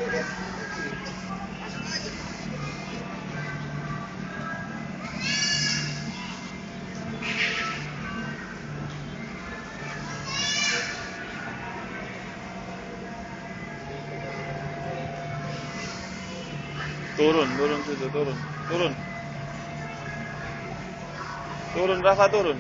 Turun situ, turun, Rafa turun.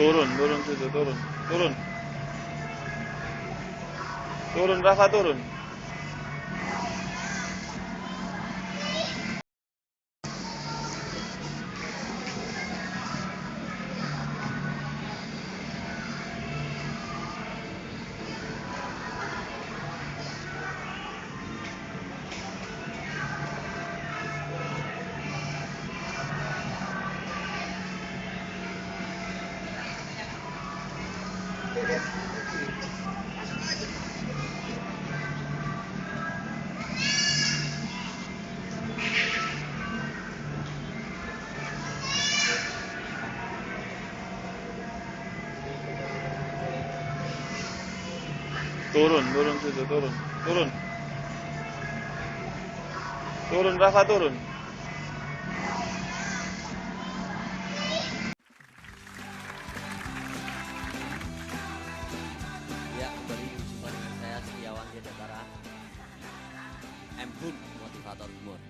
Turun situ, turun, Rafa turun. Turun situ, turun, Rafa turun. Ya, kembali berjumpa dengan saya Setiawan Datara, Mbun, motivator humor.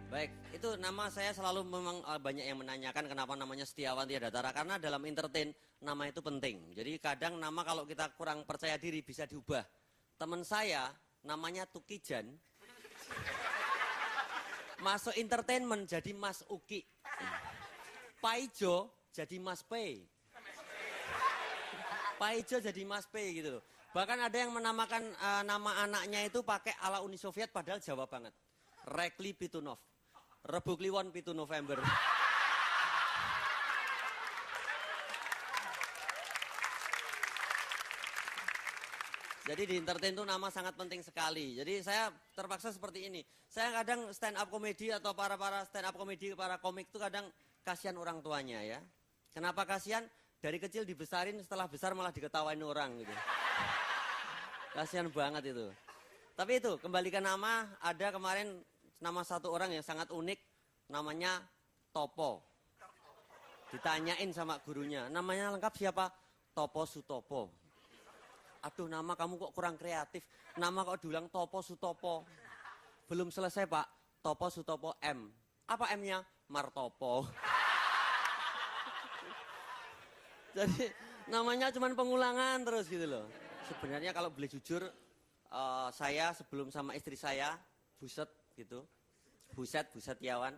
Baik, itu nama saya selalu memang banyak yang menanyakan kenapa namanya Setiawan Datara, karena dalam entertain nama itu penting. Jadi kadang nama kalau kita kurang percaya diri bisa diubah. Teman saya namanya Tukijan, masuk entertainment jadi Mas Uki. Paijo jadi Mas P. Paijo jadi Mas P gitu loh. Bahkan ada yang menamakan nama anaknya itu pakai ala Uni Soviet padahal Jawa banget. Rekli Pitunov. Rebu Kliwon Pitu November. Jadi di entertain itu nama sangat penting sekali. Jadi saya terpaksa seperti ini. Saya kadang stand up komedi atau para stand up komedi, para komik itu kadang kasihan orang tuanya ya. Kenapa kasihan? Dari kecil dibesarin, setelah besar malah diketawain orang gitu. Kasihan banget itu. Tapi itu, kembalikan nama, ada kemarin nama satu orang yang sangat unik, namanya Topo. Ditanyain sama gurunya, namanya lengkap siapa? Topo Sutopo. Aduh, nama kamu kok kurang kreatif. Nama kok diulang Topo Sutopo. Belum selesai Pak, Topo Sutopo M. Apa M-nya? Martopo. Jadi namanya cuma pengulangan terus gitu loh. Sebenarnya kalau boleh jujur, saya sebelum sama istri saya, Buset gitu. Buset Tiawan.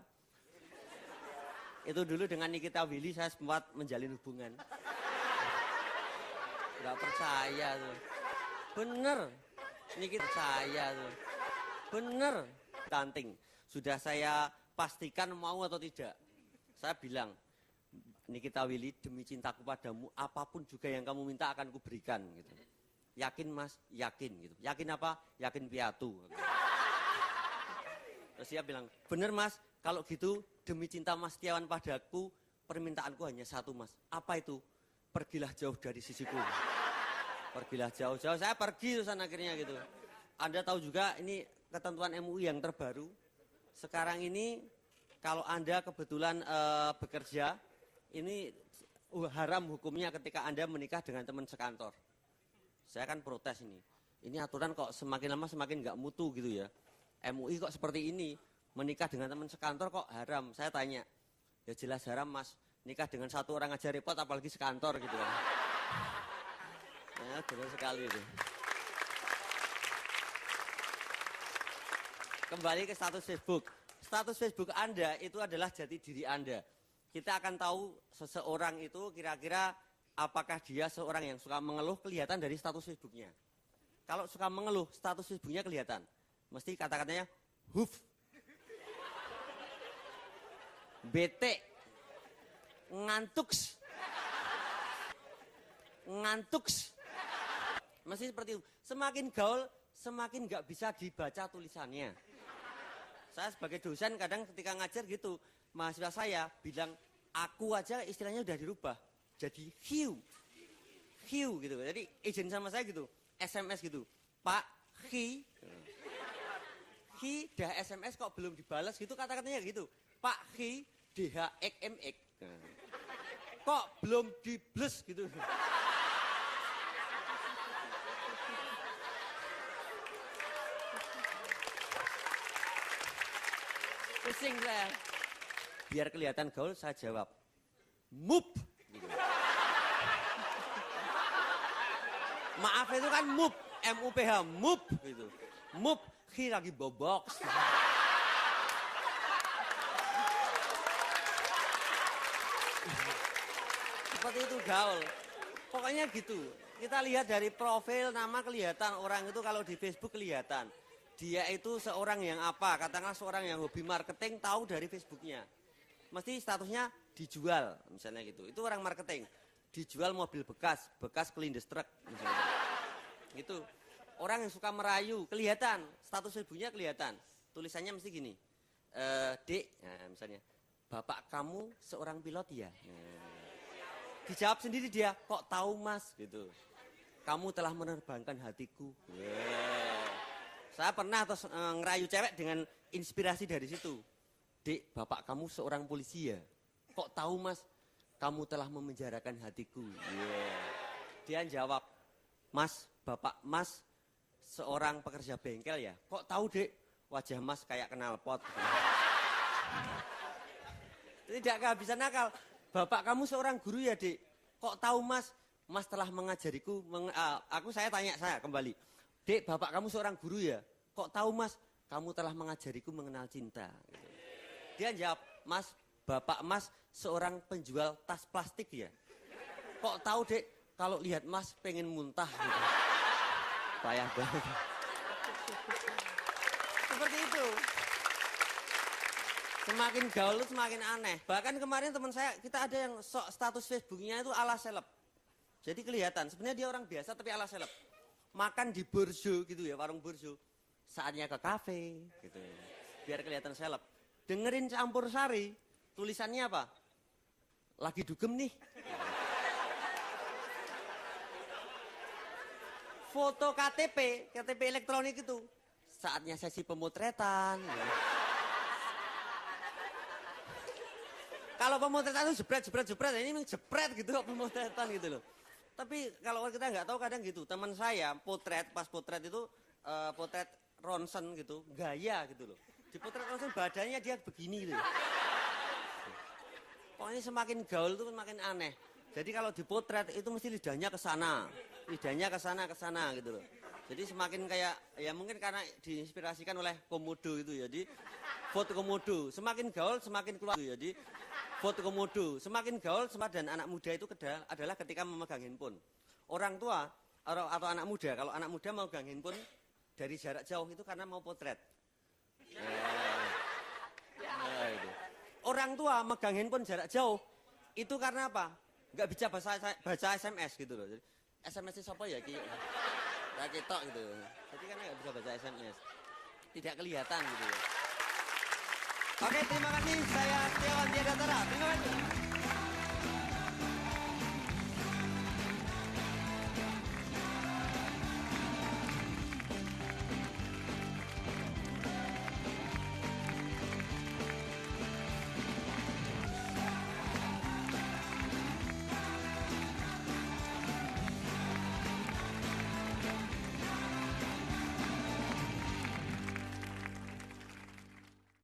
Itu dulu dengan Nikita Willy saya sempat menjalin hubungan. Gak percaya tuh. Bener. Nikita percaya tuh. Bener. Tanting. Sudah saya pastikan mau atau tidak. Saya bilang, Nikita Willy, demi cintaku padamu, apapun juga yang kamu minta akan kuberikan. Gitu. Yakin Mas? Yakin. Gitu. Yakin apa? Yakin piatu. Gitu. Terus dia bilang, bener Mas, kalau gitu demi cinta Mas Setiawan padaku, permintaanku hanya satu Mas. Apa itu? Pergilah jauh dari sisiku. Pergilah jauh-jauh, saya pergi terusan akhirnya gitu. Anda tahu juga ini ketentuan MUI yang terbaru. Sekarang ini kalau Anda kebetulan bekerja, ini haram hukumnya ketika Anda menikah dengan teman sekantor. Saya kan protes ini. Ini aturan kok semakin lama semakin nggak mutu gitu ya. MUI kok seperti ini, menikah dengan teman sekantor kok haram. Saya tanya, ya jelas haram Mas. Nikah dengan satu orang aja repot apalagi sekantor gitu kan. Ya, benar sekali itu. Kembali ke status Facebook. status Facebook Anda itu adalah jati diri Anda. Kita akan tahu seseorang itu kira-kira apakah dia seorang yang suka mengeluh kelihatan dari status Facebooknya. Kalau suka mengeluh, status Facebooknya kelihatan. Mesti kata-katanya huf, bete, ngantuks, Mesti seperti itu. Semakin gaul, semakin nggak bisa dibaca tulisannya. Saya sebagai dosen kadang ketika ngajar gitu, mahasiswa saya bilang, aku aja istilahnya udah dirubah. Jadi hiu gitu. Jadi izin sama saya gitu, SMS gitu. Pak, hi dah SMS kok belum dibalas gitu, kata-katanya gitu. Pak, hi, DHXMX. Kok belum dibles gitu. Pusing saya. Biar kelihatan gaul, saya jawab, mup. Gitu. Maaf itu kan mup, MUPH, mup. Gitu. Mup, khi lagi bobok. Seperti itu gaul. Pokoknya gitu. Kita lihat dari profil, nama kelihatan. Orang itu kalau di Facebook kelihatan. Dia itu seorang yang apa, katakanlah seorang yang hobi marketing, tahu dari Facebooknya. Mesti statusnya dijual, misalnya gitu. Itu orang marketing. Dijual mobil bekas kelindes truk, misalnya. Gitu. Orang yang suka merayu, kelihatan. Status Facebooknya kelihatan. Tulisannya mesti gini. Dek, nah, misalnya. Bapak kamu seorang pilot ya? Dijawab sendiri dia, kok tahu mas? Gitu. Kamu telah menerbangkan hatiku. Saya pernah ngerayu cewek dengan inspirasi dari situ. Dek, bapak kamu seorang polisi ya? Kok tahu mas? Kamu telah memenjarakan hatiku. Dia jawab, mas, bapak mas seorang pekerja bengkel ya? Kok tahu dek? Wajah mas kayak knalpot. Tidak kehabisan akal. Bapak kamu seorang guru ya dek? Kok tahu mas? Mas telah mengajariku. Saya tanya kembali. Dek, bapak kamu seorang guru ya? Kok tahu mas? Kamu telah mengajariku mengenal cinta. Gitu. Dia jawab, mas, bapak mas seorang penjual tas plastik ya? Kok tahu dek? Kalau lihat mas pengen muntah. Gitu. Payah banget. Seperti itu. Semakin gaul itu semakin aneh. Bahkan kemarin teman saya, kita ada yang status Facebooknya itu ala seleb. Jadi kelihatan, sebenarnya dia orang biasa tapi ala seleb. Makan di burjo gitu ya, warung burjo. Saatnya ke kafe gitu. Biar kelihatan seleb. Dengerin campur sari, tulisannya apa? Lagi dugem nih. Foto KTP elektronik itu. Saatnya sesi pemotretan. Gitu. Kalau pemotretan itu jepret, ini memang jepret gitu pemotretan gitu loh. Tapi kalau kita nggak tahu kadang gitu, teman saya pas potret itu potret ronsen gitu, gaya gitu loh. Di potret ronsen badannya dia begini gitu. Pokoknya semakin gaul itu semakin aneh. Jadi kalau di potret itu mesti lidahnya ke sana gitu loh. Jadi semakin kayak, ya mungkin karena diinspirasikan oleh Komodo itu ya. Jadi foto Komodo, semakin gaul semakin keluar. Jadi foto Komodo, semakin gaul dan anak muda itu adalah ketika memegang handphone. Orang tua atau anak muda, kalau anak muda mau memegang handphone dari jarak jauh itu karena mau potret. Itu. Orang tua megang handphone jarak jauh itu karena apa? Nggak bisa baca SMS gitu loh. Jadi, SMS itu apa ya? Kayak ketok gitu. Jadi karena nggak bisa baca SMS. Tidak kelihatan gitu. Oke, terima kasih. Saya Setiawan Tiadatara. Terima kasih.